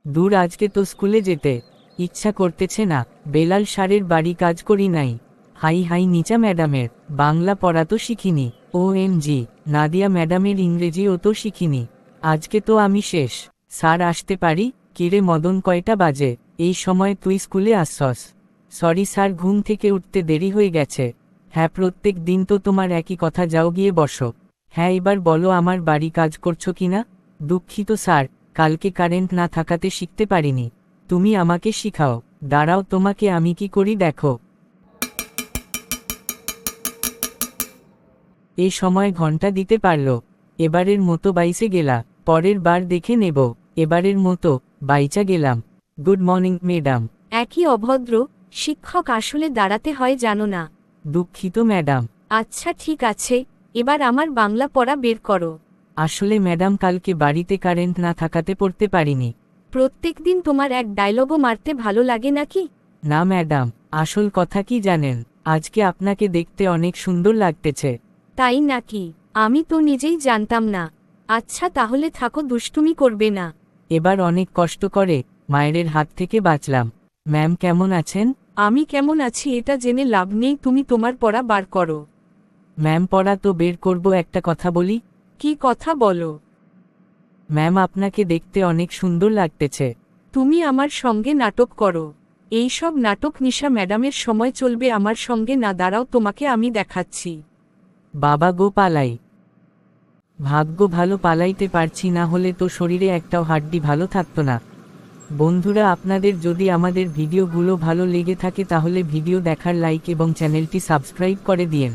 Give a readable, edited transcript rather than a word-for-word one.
দূর, আজকে তো স্কুলে যেতে ইচ্ছা করতেছে না। বেলাল সারের বাড়ি কাজ করি নাই। হাই হাই, নিচা ম্যাডামের বাংলা পড়া তো শিখিনি। OMG, নাদিয়া ম্যাডামের ইংরেজিও তো শিখিনি। আজকে তো আমি শেষ। স্যার, আসতে পারি? কিরে মদন, কয়টা বাজে? এই সময় তুই স্কুলে আসছস? সরি স্যার, ঘুম থেকে উঠতে দেরি হয়ে গেছে। হ্যাঁ, প্রত্যেক দিন তো তোমার একই কথা, যাও গিয়ে বসো। হ্যাঁ, এবার বলো আমার বাড়ি কাজ করছো কিনা। দুঃখিত স্যার, কালকে কারেন্ট না থাকাতে শিখতে পারিনি। তুমি আমাকে শিখাও। দাঁড়াও, তোমাকে আমি কি করি দেখো। এই সময় ঘন্টা দিতে পারলো। এবারের মতো বাইসে গেলা, পরের বার দেখে নেব। এবারের মতো বাইচা গেলাম। Good morning madam. একই অভদ্র শিক্ষক আসলে দাঁড়াতে হয় জানো না। দুঃখিত ম্যাডাম। আচ্ছা ঠিক আছে, এবার আমার বাংলা পড়া বের করো। আসলে ম্যাডাম, কালকে বাড়িতে কারেন্ট না থাকাতে পড়তে পারিনি। প্রত্যেকদিন তোমার এক ডায়লগও মারতে ভালো লাগে নাকি? না ম্যাডাম, আসল কথা কি জানেন, আজকে আপনাকে দেখতে অনেক সুন্দর লাগতেছে। তাই নাকি? আমি তো নিজেই জানতাম না। আচ্ছা তাহলে থাকো, দুষ্টুমি করবে না। এবার অনেক কষ্ট করে মায়ের হাত থেকে বাঁচলাম। ম্যাম কেমন আছেন? আমি কেমন আছি এটা জেনে লাভ নেই, তুমি তোমার পড়া বার করো। ম্যাম, পড়া তো বের করব, একটা কথা বলি। কি কথা বলো? ম্যাম, আপনাকে দেখতে অনেক সুন্দর লাগতেছে। তুমি আমার সঙ্গে নাটক করো। এই সব নাটক নিশা ম্যাডামের সময় চলবে, আমার সঙ্গে না। দাঁড়াও, তোমাকে আমি দেখাচ্ছি। বাবা গো, পালাই। ভাগ্য ভালো পালাইতে পারছি, না হলে তো শরীরে একটাও হাড্ডি ভালো থাকতো না। বন্ধুরা, আপনাদের যদি আমাদের ভিডিওগুলো ভালো লেগে থাকে তাহলে ভিডিও দেখার লাইক এবং চ্যানেলটি সাবস্ক্রাইব করে দিয়েন।